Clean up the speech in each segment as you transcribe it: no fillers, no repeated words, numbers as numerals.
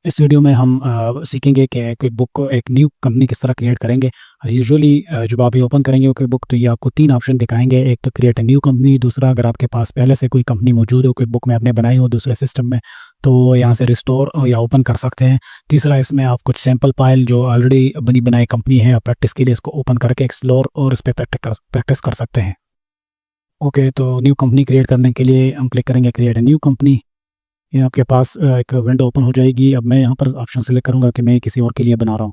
इस वीडियो में हम सीखेंगे कि क्विक बुक को एक न्यू कंपनी किस तरह क्रिएट करेंगे। यूजुअली जब आप ये ओपन करेंगे क्विक बुक तो ये आपको 3 ऑप्शन दिखाएंगे। एक तो क्रिएट अ न्यू कंपनी, दूसरा अगर आपके पास पहले से कोई कंपनी मौजूद हो क्विक बुक में आपने बनाई हो दूसरे सिस्टम में तो यहाँ से रिस्टोर या ओपन कर सकते हैं। तीसरा इसमें आप कुछ सैम्पल फाइल जो ऑलरेडी बनी बनाई कंपनी है प्रैक्टिस के लिए इसको ओपन करके एक्सप्लोर और इस पर प्रैक्टिस कर सकते हैं। ओके, तो न्यू कंपनी क्रिएट करने के लिए हम क्लिक करेंगे क्रिएट अ न्यू कंपनी। ये आपके पास एक विंडो ओपन हो जाएगी। अब मैं यहाँ पर ऑप्शन सेलेक्ट करूँगा कि मैं किसी और के लिए बना रहा हूँ।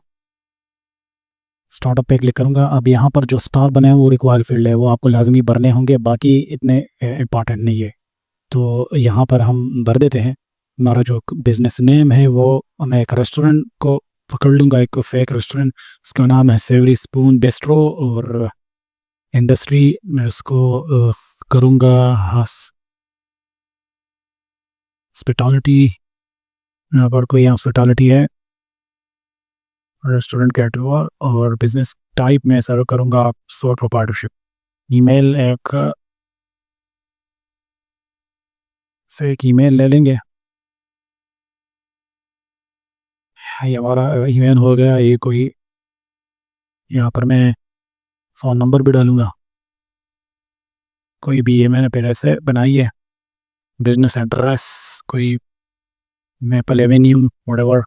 स्टार्टअप पे क्लिक करूँगा। अब यहाँ पर जो स्टार बने हैं वो रिक्वायर्ड फील्ड है, वो आपको लाजमी भरने होंगे, बाकी इतने इम्पॉर्टेंट नहीं है। तो यहाँ पर हम भर देते हैं। हमारा जो बिज़नेस नेम है वो मैं एक रेस्टोरेंट को पकड़ लूँगा, एक फेक रेस्टोरेंट, उसका नाम है सेवरी स्पून बिस्ट्रो, और इंडस्ट्री मैं उसको करूँगा हॉस्पिटैलिटी। यहाँ पर कोई हॉस्पिटैलिटी है, रेस्टोरेंट कैटरर, और बिजनेस टाइप में सर्व करूँगा सोल प्रोप्राइटरशिप। ईमेल एक ईमेल ले लेंगे। ये हमारा ईमेल हो गया। ये कोई यहाँ पर मैं फ़ोन नंबर भी डालूँगा, कोई भी ये मैंने पहले से बनाई है। बिजनेस एड्रेस कोई maple Avenue whatever,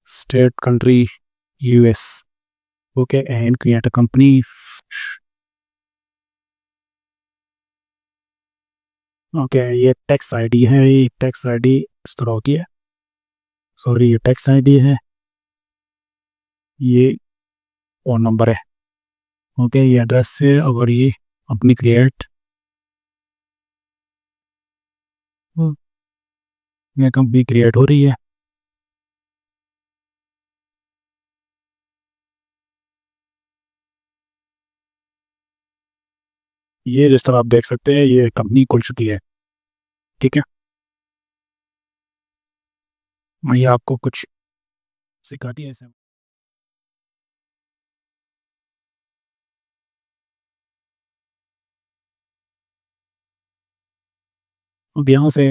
state country US. Okay and create a company. Okay, ये टैक्स आईडी है, ये टैक्स आईडी इस तरह की है। सॉरी, ये टैक्स आईडी है, ये फ़ोन नंबर है। ओके, ये एड्रेस है और ये कंपनी क्रिएट, ये कंपनी क्रिएट हो रही है। ये जिस तरह आप देख सकते हैं ये कंपनी खुल चुकी है। ठीक है, ये आपको कुछ सिखाती है ऐसे। अब यहाँ से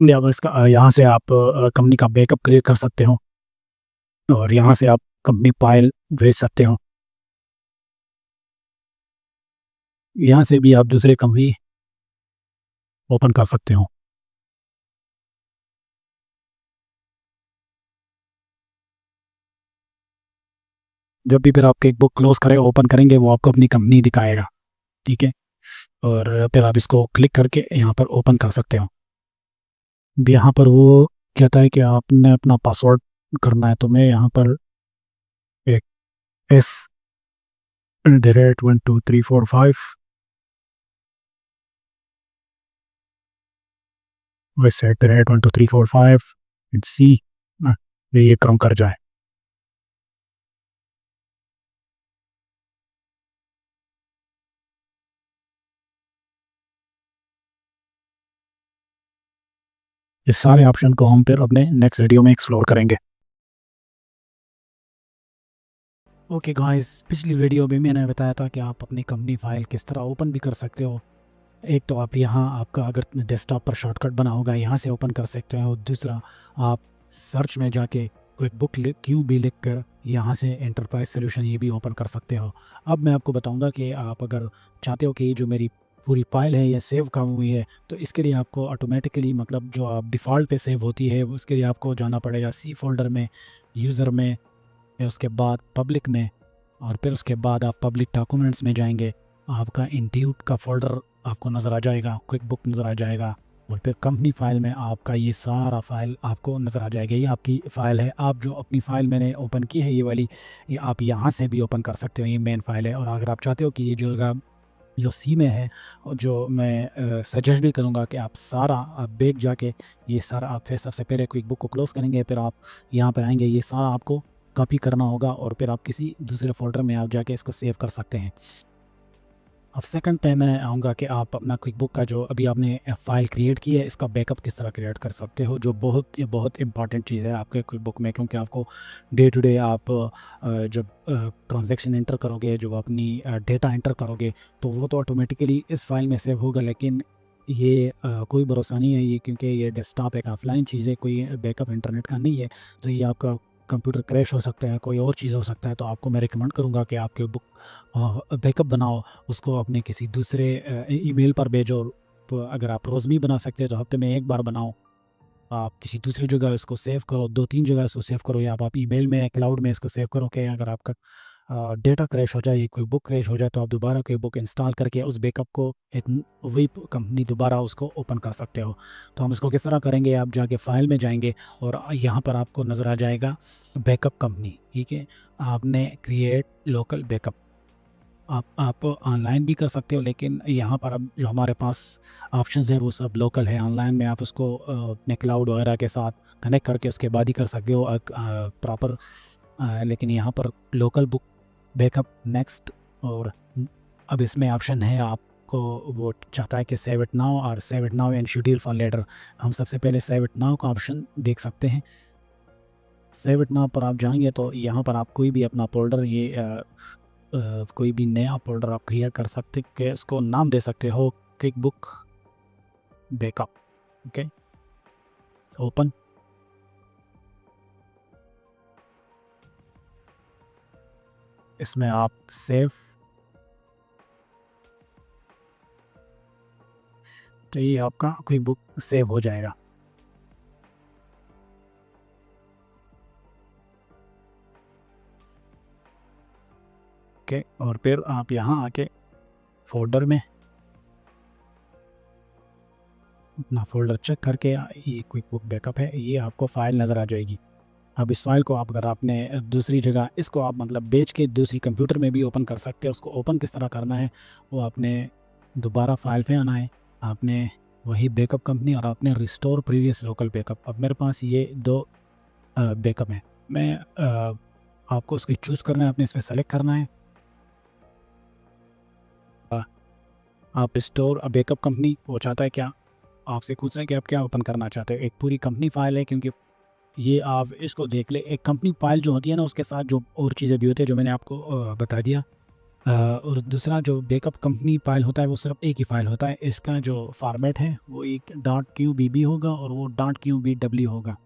या इसका यहाँ से आप कंपनी का बैकअप क्रिएट कर सकते हो, और यहाँ से आप कंपनी फाइल भेज सकते हो। यहाँ से भी आप दूसरे कंपनी ओपन कर सकते हो। जब भी फिर आप एक बुक क्लोज करें ओपन करेंगे वो आपको अपनी कंपनी दिखाएगा। ठीक है, और फिर आप इसको क्लिक करके यहाँ पर ओपन कर सकते हो। अब यहाँ पर वो कहता है कि आपने अपना पासवर्ड करना है, तो मैं यहाँ पर एक S@12345 S@12345 सी ये काम कर जाए। इस सारे ऑप्शन को हम फिर अपने नेक्स्ट वीडियो में एक्सप्लोर करेंगे। ओके गाइस, पिछली वीडियो में मैंने बताया था कि आप अपनी कंपनी फाइल किस तरह ओपन भी कर सकते हो। एक तो आप यहाँ आपका अगर डेस्कटॉप पर शॉर्टकट बना होगा यहाँ से ओपन कर सकते हो। दूसरा, आप सर्च में जाके क्विक बुक क्यू भी लिख कर यहाँ से एंटरप्राइज सोल्यूशन ये भी ओपन कर सकते हो। अब मैं आपको बताऊँगा कि आप अगर चाहते हो कि जो मेरी पूरी फाइल है ये सेव काम हुई है, तो इसके लिए आपको ऑटोमेटिकली मतलब जो आप डिफ़ॉल्ट पे सेव होती है उसके लिए आपको जाना पड़ेगा सी फोल्डर में, यूज़र में, फिर उसके बाद पब्लिक में, और फिर उसके बाद आप पब्लिक डॉक्यूमेंट्स में जाएंगे। आपका इंट्यूट का फ़ोल्डर आपको नज़र आ जाएगा, क्विक बुक नज़र आ जाएगा, और फिर कंपनी फ़ाइल में आपका ये सारा फ़ाइल आपको नज़र आ जाएगा। ये आपकी फ़ाइल है। आप जो अपनी फ़ाइल मैंने ओपन की है ये वाली, ये आप यहाँ से भी ओपन कर सकते हो। ये मेन फ़ाइल है। और अगर आप चाहते हो कि ये जो सी में है, और जो मैं सजेस्ट भी करूँगा कि आप सारा आप बैक जाके ये सारा आप फिर सबसे पहले क्विक बुक को क्लोज़ करेंगे, फिर आप यहाँ पर आएंगे, ये सारा आपको कॉपी करना होगा और फिर आप किसी दूसरे फ़ोल्डर में आप जाके इसको सेव कर सकते हैं। अब सेकंड पे मैं आऊँगा कि आप अपना क्विक बुक का जो अभी आपने फ़ाइल क्रिएट की है इसका बैकअप किस तरह क्रिएट कर सकते हो, जो बहुत इंपॉर्टेंट चीज़ है आपके क्विक बुक में, क्योंकि आपको डे टू डे आप जब ट्रांजैक्शन एंटर करोगे, जो अपनी डेटा एंटर करोगे, तो वो तो ऑटोमेटिकली इस फाइल में सेव होगा, लेकिन ये कोई भरोसा नहीं है ये, क्योंकि ये डेस्कटॉप एक ऑफलाइन चीज़ है, कोई बैकअप इंटरनेट का नहीं है। तो ये आपका कंप्यूटर क्रैश हो सकता है, कोई और चीज़ हो सकता है। तो आपको मैं रिकमेंड करूँगा कि आपके बुक बैकअप बनाओ, उसको अपने किसी दूसरे ईमेल पर भेजो। तो अगर आप रोज़ नहीं बना सकते तो हफ्ते में एक बार बनाओ। आप किसी दूसरी जगह इसको सेव करो, 2-3 जगह इसको सेव करो, या आप ईमेल में, क्लाउड में इसको सेव करो कि अगर आपका डेटा क्रैश हो जाए, कोई बुक क्रैश हो जाए, तो आप दोबारा कोई बुक इंस्टॉल करके उस बैकअप को एक वही कंपनी दोबारा उसको ओपन कर सकते हो। तो हम इसको किस तरह करेंगे, आप जाके फ़ाइल में जाएँगे और यहाँ पर आपको नज़र आ जाएगा बैकअप कंपनी, ठीक है? आपने क्रिएट लोकल बैकअप, आप ऑनलाइन भी कर सकते हो, लेकिन यहाँ पर अब जो हमारे पास ऑप्शंस हैं वो सब लोकल है। ऑनलाइन में आप उसको अपने क्लाउड वगैरह के साथ कनेक्ट करके उसके बाद ही कर सकते हो प्रॉपर। लेकिन यहाँ पर लोकल बुक बैकअप नेक्स्ट। और अब इसमें ऑप्शन है आपको, वो चाहता है कि सेव इट नाउ और save it now and schedule for later. हम सबसे पहले सेव इट नाउ का ऑप्शन देख सकते हैं। सेव इट नाउ पर आप जाएंगे तो यहाँ पर आप कोई भी अपना फोल्डर, कोई भी नया फोल्डर आप क्रिएट कर सकते हैं, इसको नाम दे सकते हो quick book backup. Okay, open. इसमें आप सेव, तो ये आपका क्विक बुक सेव हो जाएगा। ओके, और फिर आप यहाँ आके फोल्डर में अपना फ़ोल्डर चेक करके ये क्विक बुक बैकअप है, ये आपको फ़ाइल नज़र आ जाएगी। अब इस फ़ाइल को आप, अगर आपने दूसरी जगह इसको आप मतलब बेच के दूसरी कंप्यूटर में भी ओपन कर सकते हैं। उसको ओपन किस तरह करना है, वो आपने दोबारा फ़ाइल पे आना है, आपने वही बैकअप कंपनी और आपने रिस्टोर प्रीवियस लोकल बैकअप। अब मेरे पास ये 2 बैकअप हैं। मैं आपको उसको चूज़ करना है, आपने इसमें सेलेक्ट करना है। अ, आप रिस्टोर बैकअप कंपनी, वो चाहता है क्या, आपसे पूछ रहे हैं कि आप क्या ओपन करना चाहते हो। एक पूरी कंपनी फ़ाइल है, क्योंकि ये आप इसको देख ले, एक कंपनी फ़ाइल जो होती है ना, उसके साथ जो और चीज़ें भी होती है जो मैंने आपको बता दिया। और दूसरा जो बैकअप कंपनी फ़ाइल होता है वो सिर्फ एक ही फ़ाइल होता है। इसका जो फॉर्मेट है वो एक .qbb होगा और वो .qbw होगा।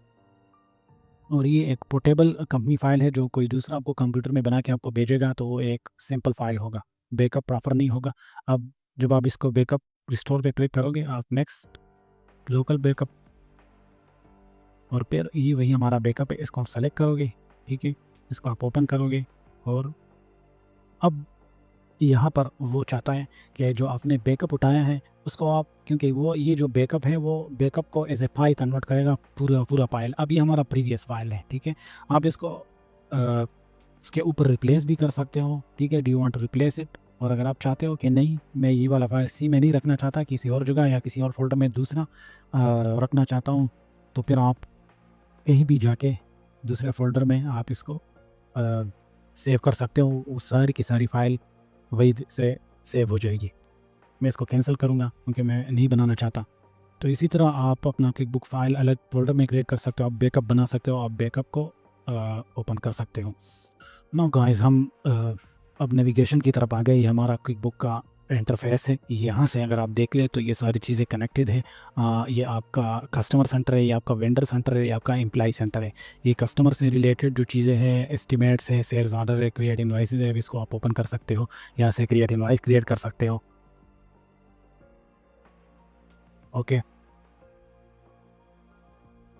और ये एक पोर्टेबल कंपनी फ़ाइल है, जो कोई दूसरा आपको कंप्यूटर में बना के आपको भेजेगा तो वो एक सिंपल फ़ाइल होगा, बैकअप प्रॉपर नहीं होगा। अब जब आप इसको बैकअप रिस्टोर पे क्लिक करोगे, आप नेक्स्ट लोकल बैकअप, और फिर ये वही हमारा बैकअप है, इसको आप सेलेक्ट करोगे, ठीक है? इसको आप ओपन करोगे और अब यहाँ पर वो चाहता है कि जो आपने बैकअप उठाया है उसको आप, क्योंकि वो ये जो बैकअप है वो बैकअप को एज ए फाइल कन्वर्ट करेगा, पूरा पूरा फाइल। अब ये हमारा प्रीवियस फाइल है, ठीक है? आप इसको उसके ऊपर रिप्लेस भी कर सकते हो, ठीक है? Do you want to replace it? और अगर आप चाहते हो कि नहीं, मैं ये वाला फाइल सी में नहीं रखना चाहता, किसी और जगह या किसी और फोल्डर में दूसरा रखना चाहता हूँ, तो फिर आप कहीं भी जाके दूसरे फ़ोल्डर में आप इसको सेव कर सकते हो। वो सारी की सारी फ़ाइल वही से सेव हो जाएगी। मैं इसको कैंसिल करूँगा क्योंकि मैं नहीं बनाना चाहता। तो इसी तरह आप अपना क्विक बुक फ़ाइल अलग फ़ोल्डर में क्रिएट कर सकते हो, आप बैकअप बना सकते हो, आप बैकअप को ओपन कर सकते हो। नाउ गाइस, हम अब नेविगेशन की तरफ आ गए। ये हमारा क्विक बुक का इंटरफेस है। यहाँ से अगर आप देख लें तो ये सारी चीज़ें कनेक्टेड है। ये आपका कस्टमर सेंटर है, ये आपका वेंडर सेंटर है, ये आपका एम्प्लॉय सेंटर है। ये कस्टमर से रिलेटेड जो चीज़ें हैं, एस्टिमेट्स है, सेल्स ऑर्डर है, क्रिएट इनवॉइसेज है, इसको आप ओपन कर सकते हो। यहाँ से क्रिएट इनवॉइस क्रिएट कर सकते हो। ओके,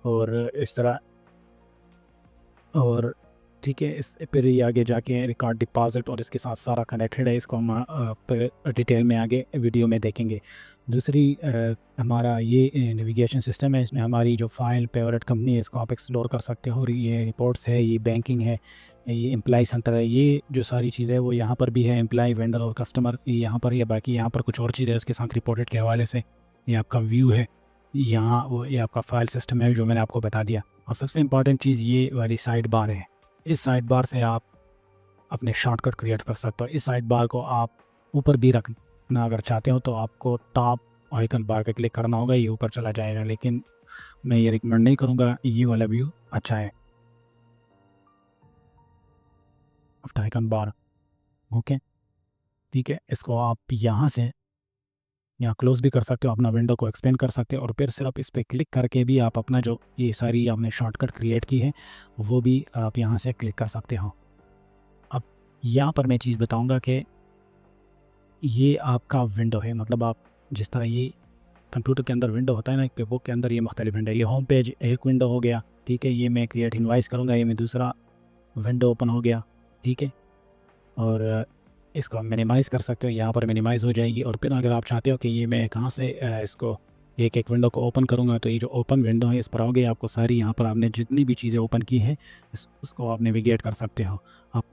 और इस तरह, और ठीक है, इस फिर ये आगे जाके रिकॉर्ड डिपॉज़िट और इसके साथ सारा कनेक्टेड है। इसको हम फिर डिटेल में आगे वीडियो में देखेंगे। दूसरी हमारा ये नेविगेशन सिस्टम है, इसमें हमारी जो फ़ाइल फेवरेट कंपनी है इसको आप एक्सप्लोर कर सकते हो। और ये रिपोर्ट्स है, ये बैंकिंग है, ये एम्प्लॉय सेंटर है, ये जो सारी चीज़ें हैं वो यहाँ पर भी है। एम्प्लॉय, वेंडर और कस्टमर ये यहाँ पर ही है। बाकी यहाँ पर कुछ और चीज़ें उसके साथ रिपोर्टेड के हवाले से ये आपका व्यू है। यहाँ वो ये आपका फ़ाइल सिस्टम है जो मैंने आपको बता दिया। और सबसे इम्पॉर्टेंट चीज़ ये वाली साइड बार है। इस साइड बार से आप अपने शॉर्टकट क्रिएट कर सकते हो। इस साइड बार को आप ऊपर भी रखना अगर चाहते हो तो आपको टॉप आइकन बार पे क्लिक करना होगा, ये ऊपर चला जाएगा। लेकिन मैं ये रिकमेंड नहीं करूँगा, ये वाला व्यू अच्छा है, लेफ्ट आइकन बार। ओके, ठीक है, इसको आप यहाँ से यहाँ क्लोज़ भी कर सकते हो, अपना विंडो को एक्सपेंड कर सकते हो और फिर सिर्फ इस पे क्लिक करके भी आप अपना जो ये सारी आपने शॉर्टकट क्रिएट की है वो भी आप यहाँ से क्लिक कर सकते हो। अब यहाँ पर मैं चीज़ बताऊँगा कि ये आपका विंडो है, मतलब आप जिस तरह ये कंप्यूटर के अंदर विंडो होता है ना कि बुक के अंदर ये मुख्तलिफ विंडो है। ये होम पेज एक विंडो हो गया, ठीक है, ये मैं क्रिएट इनवाइस करूँगा, ये मैं दूसरा विंडो ओपन हो गया, ठीक है। और इसको आप मिनिमाइज़ कर सकते हो, यहाँ पर मिनिमाइज़ हो जाएगी। और फिर अगर आप चाहते हो कि ये मैं कहाँ से इसको एक एक विंडो को ओपन करूँगा, तो ये जो ओपन विंडो है इस पर आओगे, आपको सारी यहाँ पर आपने जितनी भी चीज़ें ओपन की है उसको आप नेविगेट कर सकते हो। आप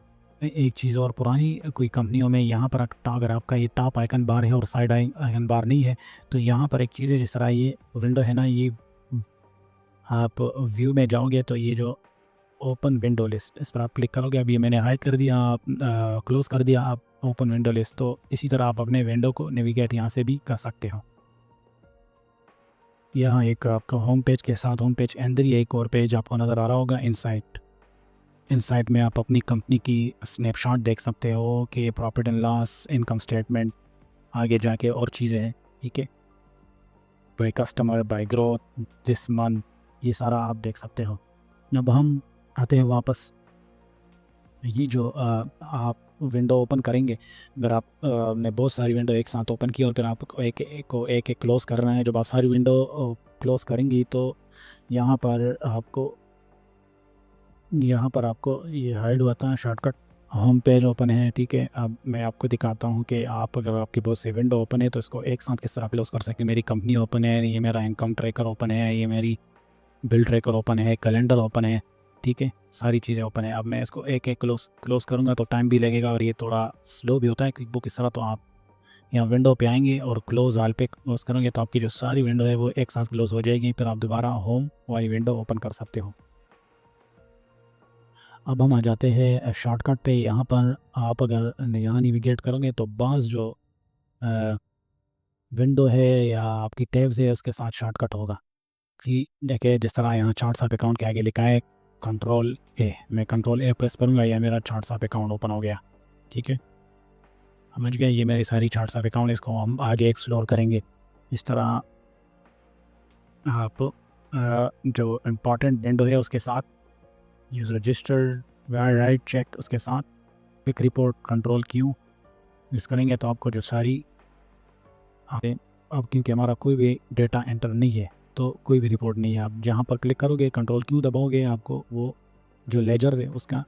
एक चीज़ और, पुरानी कोई कंपनियों में यहाँ पर अगर आपका ये टॉप आइकन बार है और साइड आइकन बार नहीं है, तो यहाँ पर एक चीज़ है, जिस तरह ये विंडो है ना, ये आप व्यू में जाओगे तो ये जो ओपन विंडो लिस्ट इस पर आप क्लिक करोगे, अब ये मैंने हाइड कर दिया, आप क्लोज़ कर दिया आप ओपन विंडो लिस्ट। तो इसी तरह आप अपने विंडो को नेविगेट यहाँ से भी कर सकते हो। यहाँ एक आपका होम पेज के साथ होम पेज अंदर ही एक और पेज आपको नज़र आ रहा होगा, इनसाइट। इनसाइट में आप अपनी कंपनी की स्नैपशॉट देख सकते हो कि profit and loss, income statement, आगे जाके और चीज़ें हैं, ठीक है, by customer, bye growth, this month, ये सारा आप देख सकते हो। अब हम आते हैं वापस, ये जो आप विंडो ओपन करेंगे, अगर आप ने बहुत सारी विंडो एक साथ ओपन की और फिर आपको एक एक क्लोज़ करना है, जब आप सारी विंडो क्लोज़ करेंगी तो यहाँ पर आपको ये हाइड होता है शॉर्टकट। होम पेज ओपन है, ठीक है। अब मैं आपको दिखाता हूँ कि आप अगर आपकी बहुत सी विंडो ओपन है तो इसको एक साथ किस तरह क्लोज़ कर सकते हैं। मेरी कंपनी ओपन है, ये मेरा इनकम ट्रैकर ओपन है, ये मेरी बिल ट्रैकर ओपन है, कैलेंडर ओपन है, ठीक है, सारी चीज़ें ओपन है। अब मैं इसको एक एक क्लोज़ करूँगा तो टाइम भी लगेगा और ये थोड़ा स्लो भी होता है क्विक बुक इस तरह। तो आप यहाँ विंडो पे आएंगे और क्लोज़ ऑल पे क्लोज़ करेंगे तो आपकी जो सारी विंडो है वो एक साथ क्लोज़ हो जाएगी, फिर आप दोबारा होम वाली विंडो ओपन कर सकते हो। अब हम आ जाते हैं शॉर्टकट पे। यहाँ पर आप अगर यहाँ नेविगेट करोगे तो बाज़ जो विंडो है या आपकी टैब्स है उसके साथ शॉर्टकट होगा। कि देखिए, जिस तरह यहाँ चार्ट्स ऑफ अकाउंट के आगे लिखा है कंट्रोल ए, मैं कंट्रोल ए प्रेस करूँगा या मेरा चार्ट्स ऑफ अकाउंट ओपन हो गया, ठीक है, समझ गए, ये मेरी सारी चार्ट्स ऑफ अकाउंट, इसको हम आगे एक्सप्लोर करेंगे। इस तरह आप जो इम्पोर्टेंट विंडो है उसके साथ यूज़ रजिस्टर्ड राइट चेक, उसके साथ quick report control Q use करेंगे तो आपको जो सारी अब क्योंकि हमारा कोई भी डेटा एंटर नहीं है तो कोई भी रिपोर्ट नहीं है। आप जहाँ पर क्लिक करोगे कंट्रोल क्यू दबाओगे, आपको वो जो लेजर है उसका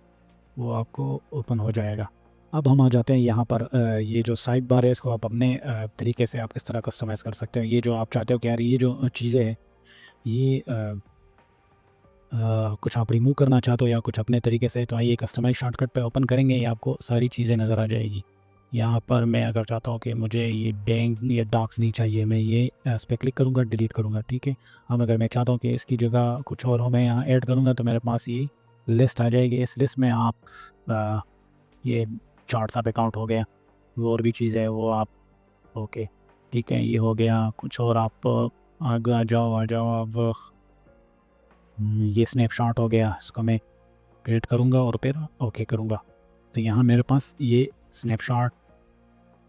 वो आपको ओपन हो जाएगा। अब हम आ जाते हैं यहाँ पर ये जो साइड बार है इसको आप अपने तरीके से आप किस तरह कस्टमाइज़ कर सकते हो। ये जो आप चाहते हो कि यार ये जो चीज़ें हैं ये कुछ आप रिमूव करना चाहते हो या कुछ अपने तरीके से, तो आइए कस्टमाइज शॉर्टकट पे ओपन करेंगे, ये आपको सारी चीज़ें नज़र आ जाएगी। यहाँ पर मैं अगर चाहता हूँ कि मुझे ये बैंक या डॉक्स नहीं चाहिए, मैं ये इस पर क्लिक करूँगा, डिलीट करूँगा, ठीक है। अब अगर मैं चाहता हूँ कि इसकी जगह कुछ और हो, मैं यहाँ ऐड करूँगा तो मेरे पास ये लिस्ट आ जाएगी। इस लिस्ट में आप ये चार्ट्स ऑफ अकाउंट हो गया, वो और भी चीज़ें वो आप, ओके, ठीक है, ये हो गया। कुछ और आप आगे आ जाओ अब ये स्नैपशॉट हो गया, इसको मैं क्रिएट करूँगा और फिर ओके करूँगा तो यहाँ मेरे पास ये स्नैपशॉट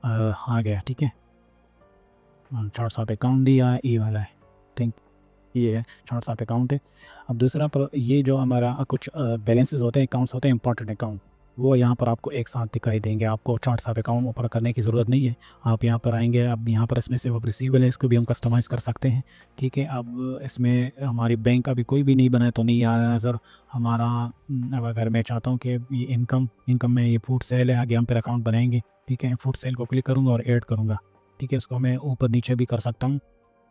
आ गया, ठीक है। चार्ट्स ऑफ अकाउंट दिया, ये वाला है, ठीक, ये है चार्ट्स ऑफ अकाउंट है। अब दूसरा पर ये जो हमारा कुछ बैलेंसेस होते हैं, अकाउंट्स होते हैं, इंपॉर्टेंट अकाउंट, वो यहाँ पर आपको एक साथ दिखाई देंगे। आपको चार्ट्स ऑफ अकाउंट ऊपर करने की ज़रूरत नहीं है। आप यहाँ पर आएंगे, अब यहाँ पर इसमें से वो रिसीवेबल है, इसको भी हम कस्टमाइज़ कर सकते हैं, ठीक है। अब इसमें हमारी बैंक अभी कोई भी नहीं बना है तो नहीं आ रहा नज़र हमारा। अब अगर मैं चाहता हूँ कि ये इनकम में ये फूड सेल है, आगे हम फिर अकाउंट बनाएंगे, ठीक है। फूड सेल को क्लिक करूँगा और ऐड करूँगा, ठीक है। इसको मैं ऊपर नीचे भी कर सकता हूँ।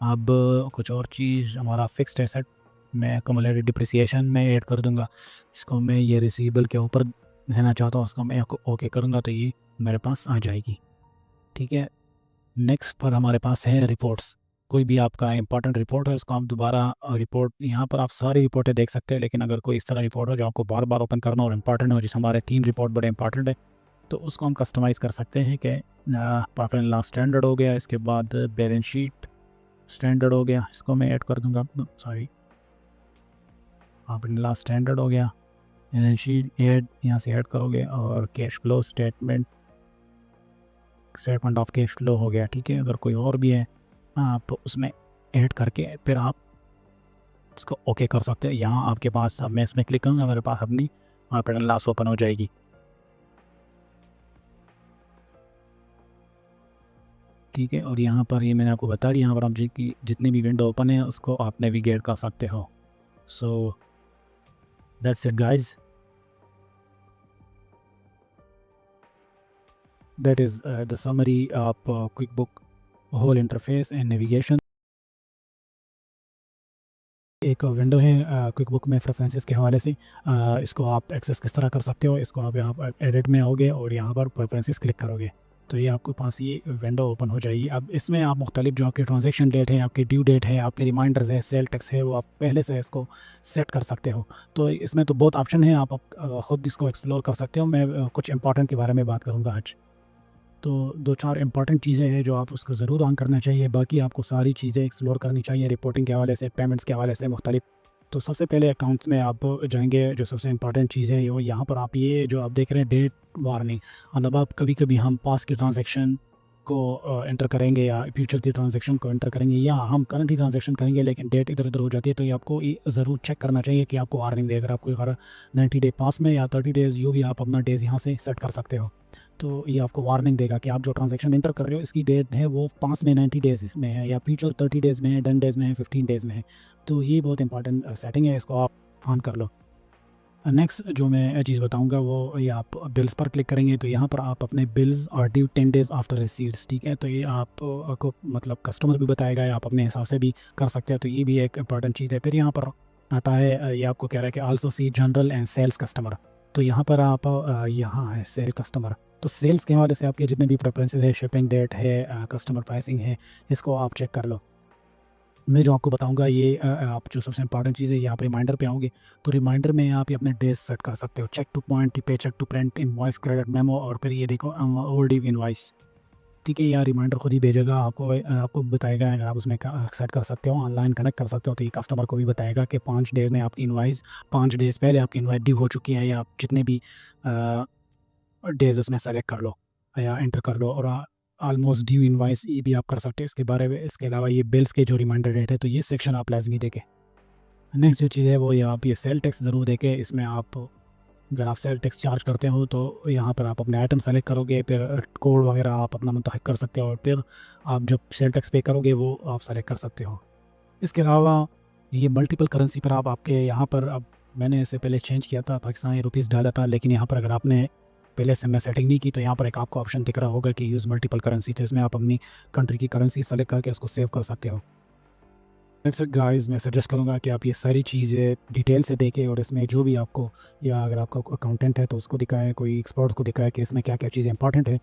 अब कुछ और चीज़, हमारा फिक्स्ड एसेट मैं एक्यूमुलेटेड डिप्रिसिएशन में ऐड कर दूंगा। इसको मैं ये रिसीवेबल के ऊपर रहना चाहता हूँ, उसको मैं ओके करूँगा तो ये मेरे पास आ जाएगी, ठीक है। नेक्स्ट पर हमारे पास है रिपोर्ट्स। कोई भी आपका इंपॉर्टेंट रिपोर्ट है उसको आप दोबारा रिपोर्ट, यहाँ पर आप सारी रिपोर्टें देख सकते हैं, लेकिन अगर कोई इस तरह रिपोर्ट हो जो आपको बार बार ओपन करना और इंपॉर्टेंट हो, जैसे हमारे 3 रिपोर्ट बड़े इंपॉर्टेंट है, तो उसको हम कस्टमाइज़ कर सकते हैं कि प्रॉफिट एंड लॉस स्टैंडर्ड हो गया, इसके बाद बैलेंस शीट स्टैंडर्ड हो गया, इसको मैं ऐड कर दूंगा, sorry, profit and loss standard हो गया, बैलेंस शीट ऐड यहाँ से ऐड करोगे और cash flow statement statement of cash flow हो गया, ठीक है। अगर कोई और भी है आप उसमें ऐड करके फिर आप इसको ओके कर सकते हैं। यहाँ आपके पास, अब मैं इसमें क्लिक करूँगा, मेरे पास अपनी प्रॉफिट एंड लॉस ओपन हो जाएगी। ठीक है, और यहाँ पर ये मैंने आपको बता दिया, यहाँ पर आप जितनी भी विंडो ओपन है उसको आप नेविगेट कर सकते हो। So that's it guys, that is the summary of quick book whole interface and navigation. एक विंडो है क्विक बुक में प्रेफरेंसेस के हवाले से, इसको आप एक्सेस किस तरह कर सकते हो। इसको आप यहाँ पर एडिट में आओगे और यहाँ पर प्रेफरेंसेस क्लिक करोगे तो ये आपके पास ये विंडो ओपन हो जाएगी। अब इसमें आप मुख्तलिफ जो आपकी ट्रांजेक्शन डेट है, आपकी ड्यू डेट है, आपके रिमाइंडर्स है, सेल टैक्स है, वो आप पहले से इसको सेट कर सकते हो। तो इसमें तो बहुत ऑप्शन है, आप ख़ुद इसको एक्सप्लोर कर सकते हो। मैं कुछ इंपॉर्टेंट के बारे में बात करूँगा आज। तो 2-4 इंपॉर्टेंट चीज़ें हैं जो आप उसको ज़रूर ऑन करना चाहिए, बाकी आपको सारी चीज़ें एक्सप्लोर करनी चाहिए रिपोर्टिंग के हवाले से, पेमेंट्स के हवाले से मुख्तलिफ। तो सबसे पहले अकाउंट्स में आप जाएंगे, जो सबसे इंपॉर्टेंट चीज़ है वो यहाँ पर आप ये जो आप देख रहे हैं डेट वार्निंग, मतलब आप कभी हम पास की ट्रांजेक्शन को एंटर करेंगे या फ्यूचर की ट्रांजेक्शन को एंटर करेंगे या हम करंट की ट्रांजेक्शन करेंगे लेकिन डेट इधर उधर हो जाती है, तो ये आपको ज़रूर चेक करना चाहिए कि आपको वार्निंग दे। अगर आपको 90 डे पास में या 30 डेज़ यूँ भी आप अपना डेज़ यहाँ से सेट कर सकते हो। तो ये आपको वार्निंग देगा कि आप जो ट्रांजैक्शन एंटर कर रहे हो इसकी डेट है वो पास में 90 डेज़ में है या फ्यूचर 30 डेज़ में है, 10 डेज़ में है, 15 डेज़ में है। तो ये बहुत इंपॉर्टेंट सेटिंग है, इसको आप ऑन कर लो। नेक्स्ट जो मैं चीज़ बताऊंगा वो ये, आप बिल्स पर क्लिक करेंगे तो यहाँ पर आप अपने बिल्स और ड्यू 10 डेज़ आफ्टर रिसीट्स, ठीक है। तो ये आपको मतलब कस्टमर भी बताएगा या आप अपने हिसाब से भी कर सकते हो, तो ये भी एक इंपॉर्टेंट चीज़ है। फिर यहाँ पर आता है ये आपको कह रहा है कि also see general and sales customer, तो यहाँ पर आप यहाँ है सेल कस्टमर। तो सेल्स के हवाले से आपके जितने भी प्रेफरेंसेस है, शिपिंग डेट है, कस्टमर प्राइसिंग है, इसको आप चेक कर लो। मैं जो आपको बताऊंगा ये आप जो सबसे इंपॉर्टेंट चीज़ है, ये आप रिमाइंडर पे आओगे तो रिमाइंडर में आप ये अपने डेज सेट कर सकते हो, check to point, pay check to print, invoice, credit memo, और फिर ये देखो ओवरड्यू इनवॉइस, ठीक है। या रिमाइंडर खुद ही भेजेगा आपको, आपको बताएगा, अगर आप उसमें सेट कर सकते हो, ऑनलाइन कनेक्ट कर सकते हो, तो ये कस्टमर को भी बताएगा कि 5 डेज़ में आपकी इनवॉइस, 5 डेज़ पहले आपकी इनवॉइस ड्यू हो चुकी है, या आप जितने भी डेज़ उसमें सेलेक्ट कर लो या एंटर कर लो, और ऑलमोस्ट ड्यू इनवॉइस ये भी आप कर सकते हो इसके बारे में। इसके अलावा ये बिल्स के जो रिमाइंडर डेट है, तो ये सेक्शन आप लाजमी देखें। नेक्स्ट जो चीज़ है वो, ये आप ये सेल टैक्स ज़रूर देखें। इसमें आप अगर आप सेल टैक्स चार्ज करते हो तो यहाँ पर आप अपने आइटम सेलेक्ट करोगे, फिर कोड वगैरह आप अपना मुंतखब कर सकते हो, और फिर आप जब सेल टैक्स पे करोगे वो आप सेलेक्ट कर सकते हो। इसके अलावा ये मल्टीपल करेंसी पर आप आपके यहाँ पर, अब मैंने इससे पहले चेंज किया था, पाकिस्तानी रुपीज़ डाला था, लेकिन यहाँ पर अगर आपने पहले से मैं सेटिंग नहीं की तो यहाँ पर एक आपको ऑप्शन दिख रहा होगा कि यूज़ मल्टीपल करेंसी, तो इसमें आप अपनी कंट्री की करेंसी सेलेक्ट करके उसको सेव कर सकते हो। दैट्स इट गाइस, मैं सजेस्ट करूँगा कि आप ये सारी चीज़ें डिटेल से देखें, और इसमें जो भी आपको, या अगर आपका अकाउंटेंट है तो उसको दिखाएं, कोई एक्सपर्ट को दिखाएं कि इसमें क्या क्या चीज़ें इंपॉर्टेंट है।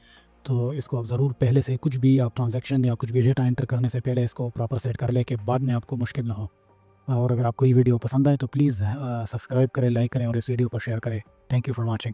तो इसको आप ज़रूर पहले से, कुछ भी आप ट्रांजैक्शन या कुछ भी डेटा एंटर करने से पहले इसको प्रॉपर सेट कर ले कि बाद में आपको मुश्किल ना हो। और अगर आपको ये वीडियो पसंद आए तो प्लीज़ सब्सक्राइब करें, लाइक करें और इस वीडियो को शेयर करें। Thank you for watching.